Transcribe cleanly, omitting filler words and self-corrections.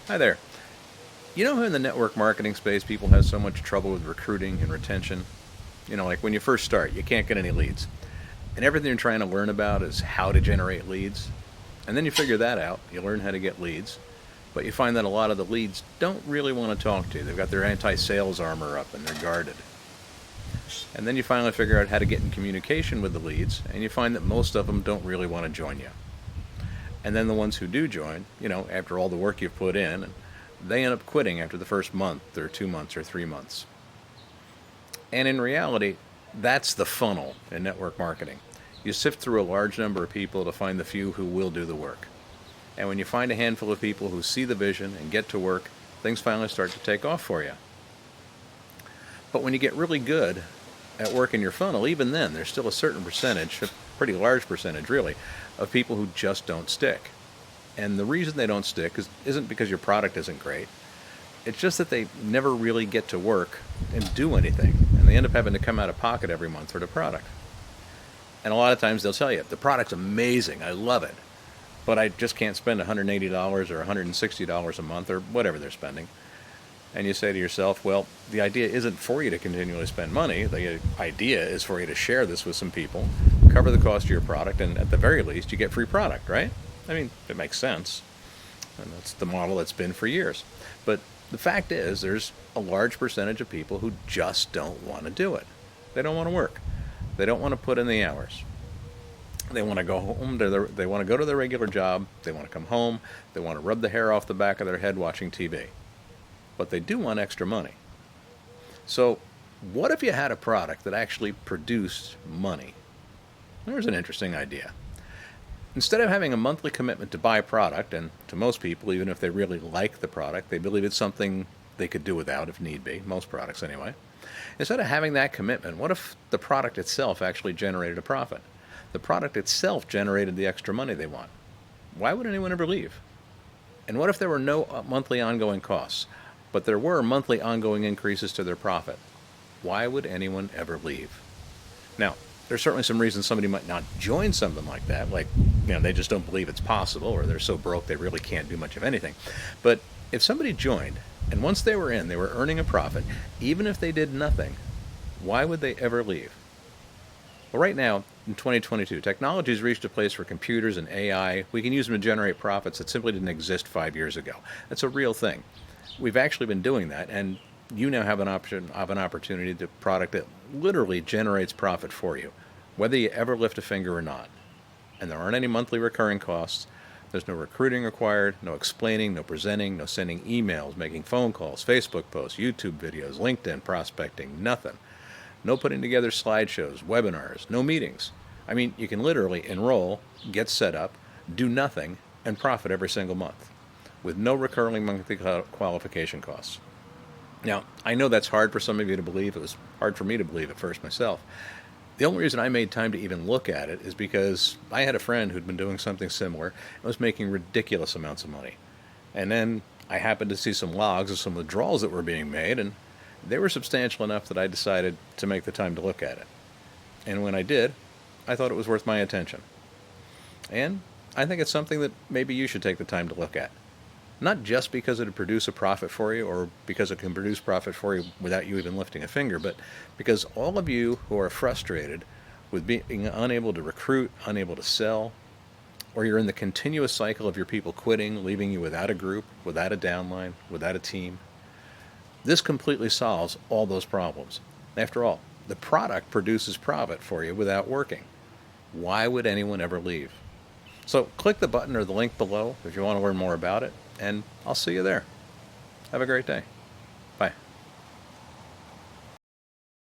Hi there. You know how in the network marketing space people have so much trouble with recruiting and retention? Like when you first start, you can't get any leads. And everything you're trying to learn about is how to generate leads. And then you figure that out. You learn how to get leads. But you find that a lot of the leads don't really want to talk to you. They've got their anti-sales armor up and they're guarded. And then you finally figure out how to get in communication with the leads, and you find that most of them don't really want to join you. And then the ones who do join, after all the work you've put in, they end up quitting after the first month or 2 months or 3 months. And in reality, that's the funnel in network marketing. You sift through a large number of people to find the few who will do the work. And when you find a handful of people who see the vision and get to work, things finally start to take off for you. But when you get really good at working your funnel, even then, there's still a certain percentage, a pretty large percentage really, of people who just don't stick. And the reason they don't stick isn't because your product isn't great. It's just that they never really get to work and do anything. And they end up having to come out of pocket every month for the product. And a lot of times they'll tell you, the product's amazing, I love it, but I just can't spend $180 or $160 a month or whatever they're spending. And you say to yourself, well, the idea isn't for you to continually spend money. The idea is for you to share this with some people, cover the cost of your product, and at the very least, you get free product, right? I mean, it makes sense. And that's the model that's been for years. But the fact is, there's a large percentage of people who just don't want to do it. They don't want to work. They don't want to put in the hours. They want to go home. They want to go to their regular job. They want to come home. They want to rub the hair off the back of their head watching TV. But they do want extra money. So what if you had a product that actually produced money? There's an interesting idea. Instead of having a monthly commitment to buy a product, and to most people, even if they really like the product, they believe it's something they could do without if need be, most products anyway. Instead of having that commitment, what if the product itself actually generated a profit? The product itself generated the extra money they want. Why would anyone ever leave? And what if there were no monthly ongoing costs, but there were monthly ongoing increases to their profit? Why would anyone ever leave? Now, there's certainly some reasons somebody might not join something like that, like, they just don't believe it's possible, or they're so broke they really can't do much of anything. But if somebody joined, and once they were in, they were earning a profit, even if they did nothing, why would they ever leave? Well, right now, in 2022, technology has reached a place where computers and AI, we can use them to generate profits that simply didn't exist 5 years ago. That's a real thing. We've actually been doing that, and you now have an opportunity to product that literally generates profit for you, whether you ever lift a finger or not. And there aren't any monthly recurring costs. There's no recruiting required, no explaining, no presenting, no sending emails, making phone calls, Facebook posts, YouTube videos, LinkedIn prospecting, nothing. No putting together slideshows, webinars, no meetings. I mean, you can literally enroll, get set up, do nothing, and profit every single month with no recurring monthly qualification costs. Now, I know that's hard for some of you to believe. It was hard for me to believe at first myself. The only reason I made time to even look at it is because I had a friend who'd been doing something similar and was making ridiculous amounts of money. And then I happened to see some logs of some withdrawals that were being made, and they were substantial enough that I decided to make the time to look at it. And when I did, I thought it was worth my attention. And I think it's something that maybe you should take the time to look at. Not just because it would produce a profit for you, or because it can produce profit for you without you even lifting a finger, but because all of you who are frustrated with being unable to recruit, unable to sell, or you're in the continuous cycle of your people quitting, leaving you without a group, without a downline, without a team, this completely solves all those problems. After all, the product produces profit for you without working. Why would anyone ever leave? So click the button or the link below if you want to learn more about it, and I'll see you there. Have a great day.